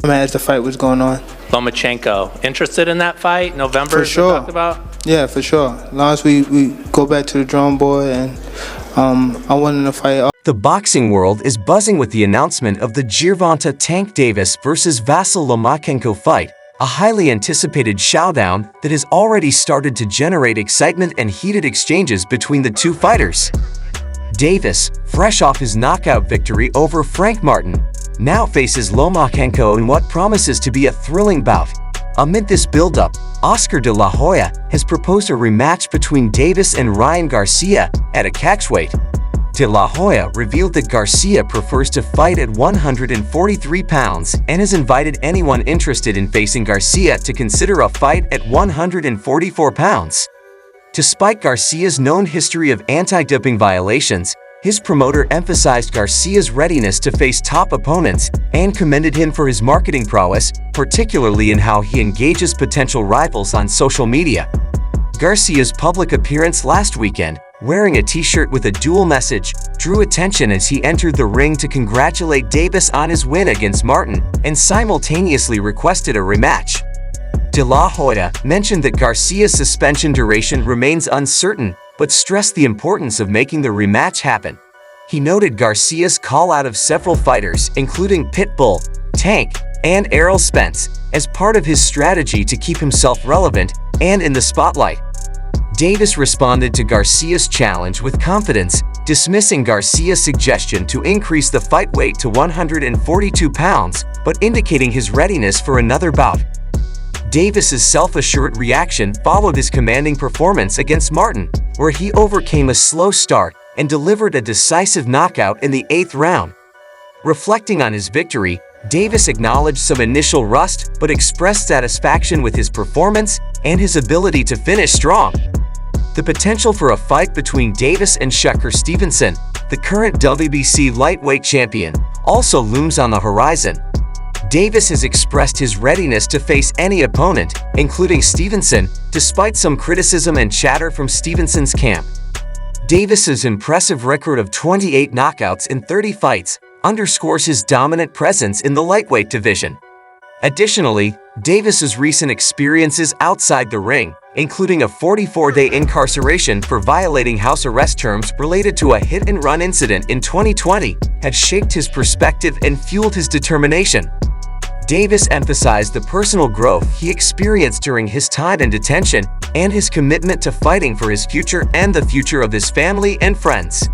As the fight was going on. Lomachenko. Interested in that fight? November, For sure. talked about? Yeah, for sure. As long as we go back to the drawing board and I won in the fight. The boxing world is buzzing with the announcement of the Gervonta Tank Davis versus Vasyl Lomachenko fight, a highly anticipated showdown that has already started to generate excitement and heated exchanges between the two fighters. Davis, fresh off his knockout victory over Frank Martin, now faces Lomachenko in what promises to be a thrilling bout. Amid this build-up, Oscar de la Hoya has proposed a rematch between Davis and Ryan Garcia at a catchweight. De la Hoya revealed that Garcia prefers to fight at 143 pounds and has invited anyone interested in facing Garcia to consider a fight at 144 pounds. Despite Garcia's known history of anti-doping violations, his promoter emphasized Garcia's readiness to face top opponents and commended him for his marketing prowess, particularly in how he engages potential rivals on social media. Garcia's public appearance last weekend, wearing a t-shirt with a dual message, drew attention as he entered the ring to congratulate Davis on his win against Martin and simultaneously requested a rematch. De la Hoya mentioned that Garcia's suspension duration remains uncertain, but stressed the importance of making the rematch happen. He noted Garcia's call out of several fighters, including Pitbull, Tank, and Errol Spence, as part of his strategy to keep himself relevant and in the spotlight. Davis responded to Garcia's challenge with confidence, dismissing Garcia's suggestion to increase the fight weight to 142 pounds, but indicating his readiness for another bout. Davis's self-assured reaction followed his commanding performance against Martin, where he overcame a slow start and delivered a decisive knockout in the 8th round. Reflecting on his victory, Davis acknowledged some initial rust but expressed satisfaction with his performance and his ability to finish strong. The potential for a fight between Davis and Stevenson, the current WBC lightweight champion, also looms on the horizon. Davis has expressed his readiness to face any opponent, including Stevenson, despite some criticism and chatter from Stevenson's camp. Davis's impressive record of 28 knockouts in 30 fights underscores his dominant presence in the lightweight division. Additionally, Davis's recent experiences outside the ring, including a 44-day incarceration for violating house arrest terms related to a hit-and-run incident in 2020, had shaped his perspective and fueled his determination. Davis emphasized the personal growth he experienced during his time in detention and his commitment to fighting for his future and the future of his family and friends.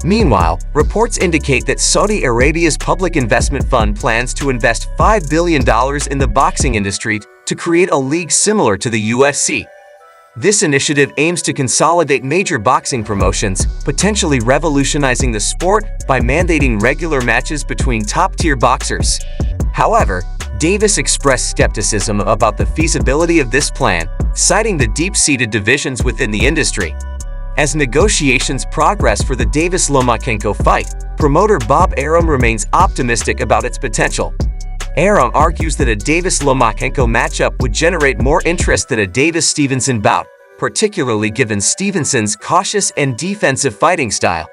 Meanwhile, reports indicate that Saudi Arabia's public investment fund plans to invest $5 billion in the boxing industry to create a league similar to the UFC. This initiative aims to consolidate major boxing promotions, potentially revolutionizing the sport by mandating regular matches between top-tier boxers. However, Davis expressed skepticism about the feasibility of this plan, citing the deep-seated divisions within the industry. As negotiations progress for the Davis-Lomachenko fight, promoter Bob Arum remains optimistic about its potential. Arum argues that a Davis-Lomachenko matchup would generate more interest than a Davis-Stevenson bout, particularly given Stevenson's cautious and defensive fighting style.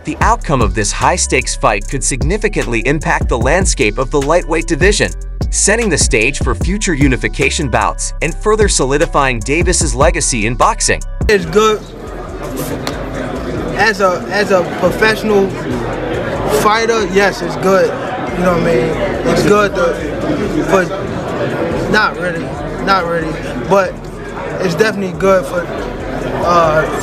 The outcome of this high-stakes fight could significantly impact the landscape of the lightweight division, setting the stage for future unification bouts and further solidifying Davis's legacy in boxing. It's good as a professional fighter. Yes, it's good. You know what I mean? It's good for not really, but it's definitely good for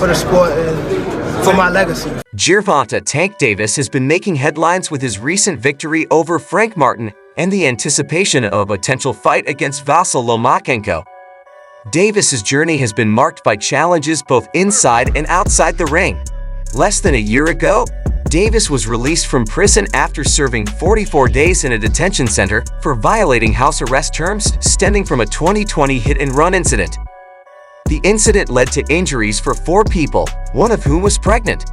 the sport and for my legacy. Gervonta Tank Davis has been making headlines with his recent victory over Frank Martin and the anticipation of a potential fight against Vasyl Lomachenko. Davis's journey has been marked by challenges both inside and outside the ring. Less than a year ago, Davis was released from prison after serving 44 days in a detention center for violating house arrest terms stemming from a 2020 hit-and-run incident. The incident led to injuries for 4 people, one of whom was pregnant.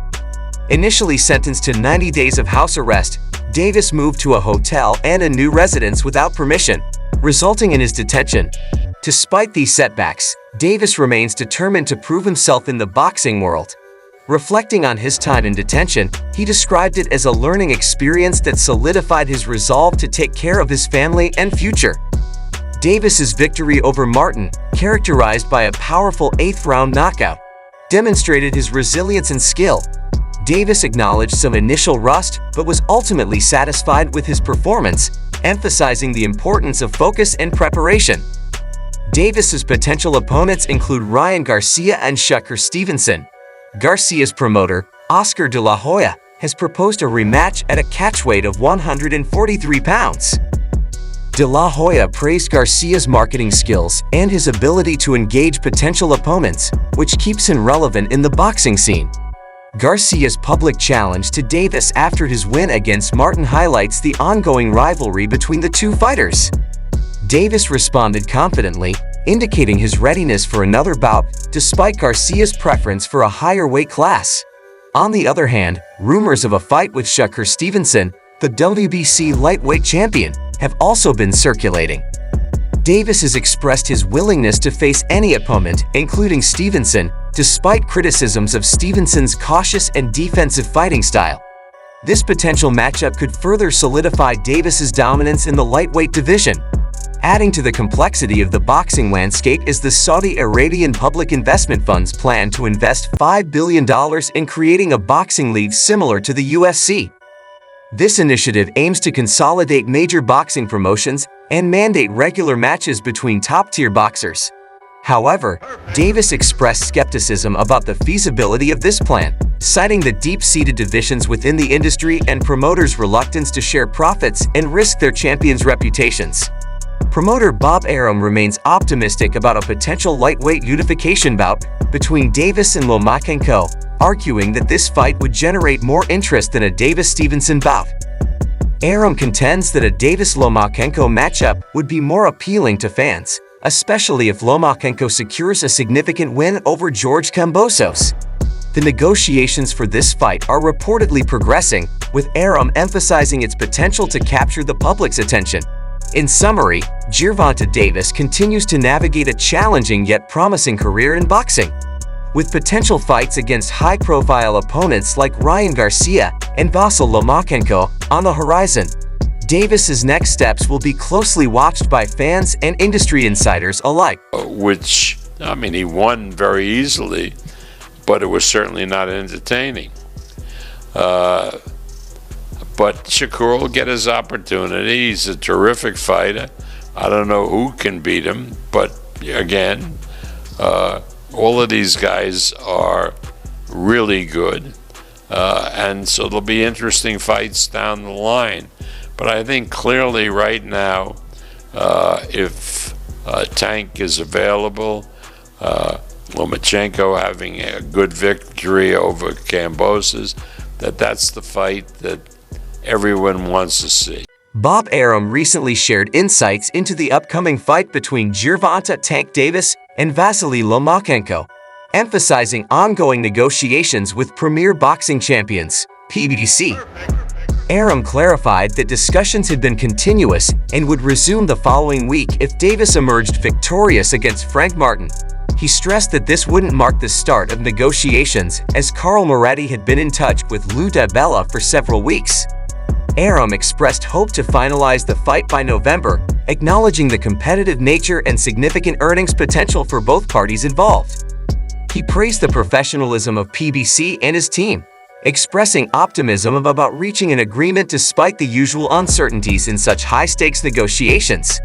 Initially sentenced to 90 days of house arrest, Davis moved to a hotel and a new residence without permission, resulting in his detention. Despite these setbacks, Davis remains determined to prove himself in the boxing world. Reflecting on his time in detention, he described it as a learning experience that solidified his resolve to take care of his family and future. Davis's victory over Martin, characterized by a powerful 8th-round knockout, demonstrated his resilience and skill. Davis acknowledged some initial rust but was ultimately satisfied with his performance, emphasizing the importance of focus and preparation. Davis's potential opponents include Ryan Garcia and Stevenson. Garcia's promoter, Oscar de la Hoya, has proposed a rematch at a catchweight of 143 pounds. De la Hoya praised Garcia's marketing skills and his ability to engage potential opponents, which keeps him relevant in the boxing scene. Garcia's public challenge to Davis after his win against Martin highlights the ongoing rivalry between the two fighters. Davis responded confidently, indicating his readiness for another bout despite Garcia's preference for a higher weight class. On the other hand, rumors of a fight with Stevenson, the WBC lightweight champion, have also been circulating. Davis has expressed his willingness to face any opponent, including Stevenson, despite criticisms of Stevenson's cautious and defensive fighting style. This potential matchup could further solidify Davis's dominance in the lightweight division. Adding to the complexity of the boxing landscape is the Saudi Arabian Public Investment Fund's plan to invest $5 billion in creating a boxing league similar to the UFC. This initiative aims to consolidate major boxing promotions and mandate regular matches between top-tier boxers. However, Davis expressed skepticism about the feasibility of this plan, citing the deep-seated divisions within the industry and promoters' reluctance to share profits and risk their champions' reputations. Promoter Bob Arum remains optimistic about a potential lightweight unification bout between Davis and Lomachenko, arguing that this fight would generate more interest than a Davis-Stevenson bout. Arum contends that a Davis-Lomachenko matchup would be more appealing to fans, especially if Lomachenko secures a significant win over George Kambosos. The negotiations for this fight are reportedly progressing, with Arum emphasizing its potential to capture the public's attention. In summary, Gervonta Davis continues to navigate a challenging yet promising career in boxing. With potential fights against high-profile opponents like Ryan Garcia and Vasyl Lomachenko on the horizon, Davis's next steps will be closely watched by fans and industry insiders alike. He won very easily, but it was certainly not entertaining. But Shakur will get his opportunity. He's a terrific fighter. I don't know who can beat him, but again, all of these guys are really good. And so there'll be interesting fights down the line. But I think clearly right now, if Tank is available, Lomachenko having a good victory over Kambosos, that's the fight that everyone wants to see. Bob Arum recently shared insights into the upcoming fight between Gervonta Tank Davis and Vasyl Lomachenko, emphasizing ongoing negotiations with premier boxing champions, PBC. Arum clarified that discussions had been continuous and would resume the following week if Davis emerged victorious against Frank Martin. He stressed that this wouldn't mark the start of negotiations, as Carl Moretti had been in touch with Lou DiBella for several weeks. Arum expressed hope to finalize the fight by November, acknowledging the competitive nature and significant earnings potential for both parties involved. He praised the professionalism of PBC and his team, expressing optimism about reaching an agreement despite the usual uncertainties in such high-stakes negotiations.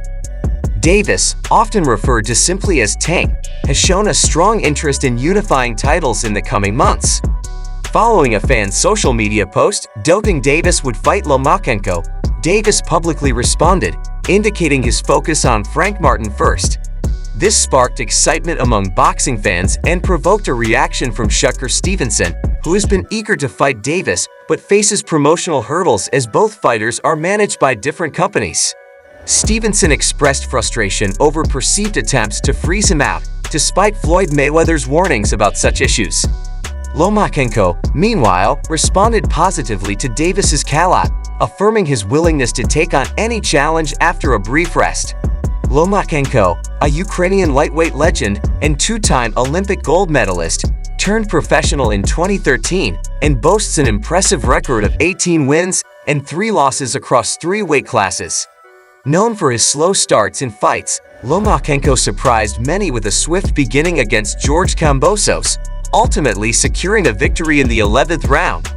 Davis, often referred to simply as Tank, has shown a strong interest in unifying titles in the coming months. Following a fan's social media post doubting Davis would fight Lomachenko, Davis publicly responded, indicating his focus on Frank Martin first. This sparked excitement among boxing fans and provoked a reaction from Stevenson, who has been eager to fight Davis but faces promotional hurdles as both fighters are managed by different companies. Stevenson expressed frustration over perceived attempts to freeze him out, despite Floyd Mayweather's warnings about such issues. Lomachenko, meanwhile, responded positively to Davis's call-out, affirming his willingness to take on any challenge after a brief rest. Lomachenko, a Ukrainian lightweight legend and two-time Olympic gold medalist, turned professional in 2013 and boasts an impressive record of 18 wins and 3 losses across 3 weight classes. Known for his slow starts in fights, Lomachenko surprised many with a swift beginning against George Kambosos, ultimately securing a victory in the 11th round.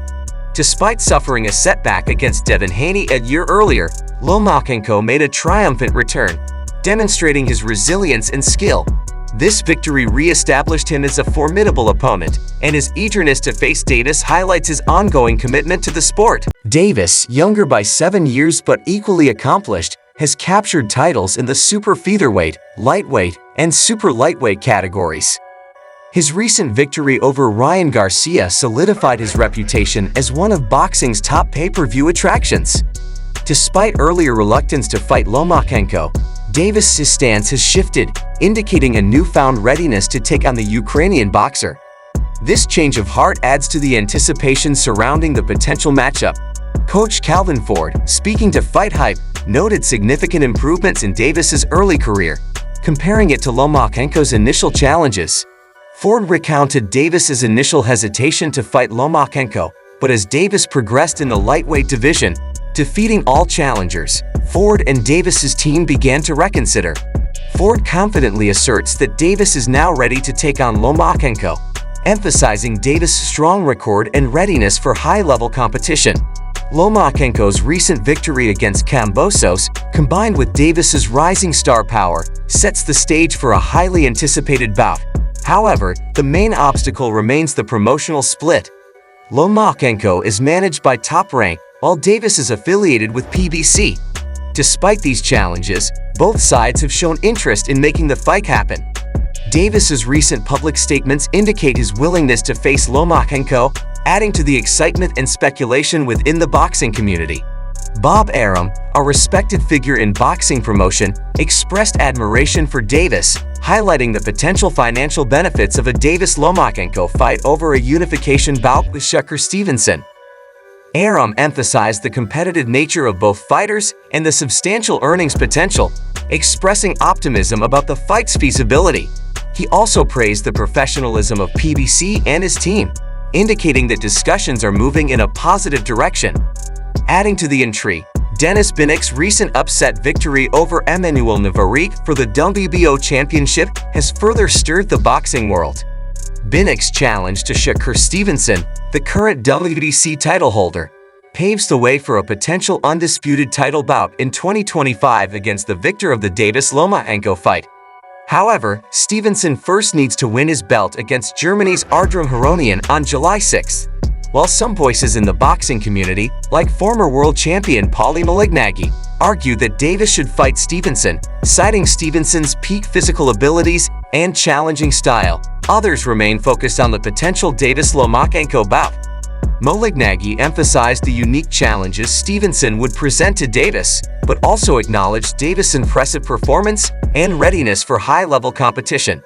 Despite suffering a setback against Devin Haney a year earlier, Lomachenko made a triumphant return, demonstrating his resilience and skill. This victory re-established him as a formidable opponent, and his eagerness to face Davis highlights his ongoing commitment to the sport. Davis, younger by 7 years but equally accomplished, has captured titles in the super featherweight, lightweight, and super lightweight categories. His recent victory over Ryan Garcia solidified his reputation as one of boxing's top pay-per-view attractions. Despite earlier reluctance to fight Lomachenko, Davis' stance has shifted, indicating a newfound readiness to take on the Ukrainian boxer. This change of heart adds to the anticipation surrounding the potential matchup. Coach Calvin Ford, speaking to Fight Hype, noted significant improvements in Davis' early career, comparing it to Lomachenko's initial challenges. Ford recounted Davis' initial hesitation to fight Lomachenko, but as Davis progressed in the lightweight division, defeating all challengers, Ford and Davis' team began to reconsider. Ford confidently asserts that Davis is now ready to take on Lomachenko, emphasizing Davis' strong record and readiness for high-level competition. Lomachenko's recent victory against Kambosos, combined with Davis' rising star power, sets the stage for a highly anticipated bout. However, the main obstacle remains the promotional split. Lomachenko is managed by Top Rank, while Davis is affiliated with PBC. Despite these challenges, both sides have shown interest in making the fight happen. Davis's recent public statements indicate his willingness to face Lomachenko, adding to the excitement and speculation within the boxing community. Bob Arum, a respected figure in boxing promotion, expressed admiration for Davis, highlighting the potential financial benefits of a Davis-Lomachenko fight over a unification bout with Stevenson. Arum emphasized the competitive nature of both fighters and the substantial earnings potential, expressing optimism about the fight's feasibility. He also praised the professionalism of PBC and his team, indicating that discussions are moving in a positive direction. Adding to the intrigue, Denis Binik's recent upset victory over Emmanuel Navarrete for the WBO championship has further stirred the boxing world. Binik's challenge to Stevenson, the current WBC title holder, paves the way for a potential undisputed title bout in 2025 against the victor of the Davis-Lomachenko fight. However, Stevenson first needs to win his belt against Germany's Ardram Hironian on July 6. While some voices in the boxing community, like former world champion Paulie Malignaggi, argue that Davis should fight Stevenson, citing Stevenson's peak physical abilities and challenging style, others remain focused on the potential Davis-Lomachenko bout. Malignaggi emphasized the unique challenges Stevenson would present to Davis, but also acknowledged Davis' impressive performance and readiness for high-level competition.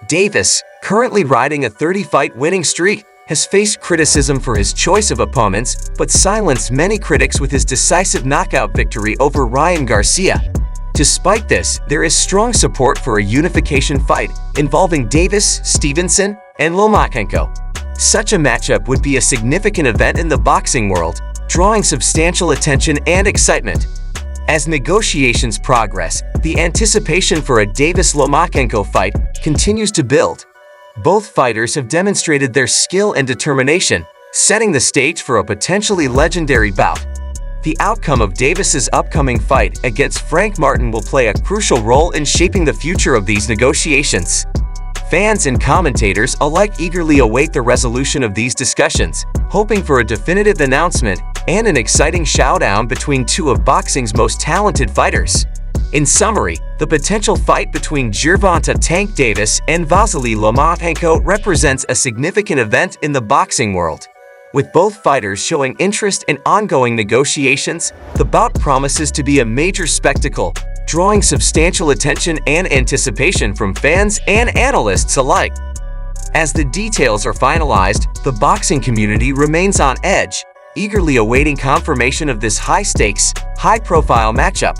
Davis, currently riding a 30-fight winning streak, has faced criticism for his choice of opponents, but silenced many critics with his decisive knockout victory over Ryan Garcia. Despite this, there is strong support for a unification fight involving Davis, Stevenson, and Lomachenko. Such a matchup would be a significant event in the boxing world, drawing substantial attention and excitement. As negotiations progress, the anticipation for a Davis-Lomachenko fight continues to build. Both fighters have demonstrated their skill and determination, setting the stage for a potentially legendary bout. The outcome of Davis's upcoming fight against Frank Martin will play a crucial role in shaping the future of these negotiations. Fans and commentators alike eagerly await the resolution of these discussions, hoping for a definitive announcement and an exciting showdown between two of boxing's most talented fighters. In summary, the potential fight between Gervonta Tank Davis and Vasyl Lomachenko represents a significant event in the boxing world. With both fighters showing interest in ongoing negotiations, the bout promises to be a major spectacle, drawing substantial attention and anticipation from fans and analysts alike. As the details are finalized, the boxing community remains on edge, eagerly awaiting confirmation of this high-stakes, high-profile matchup.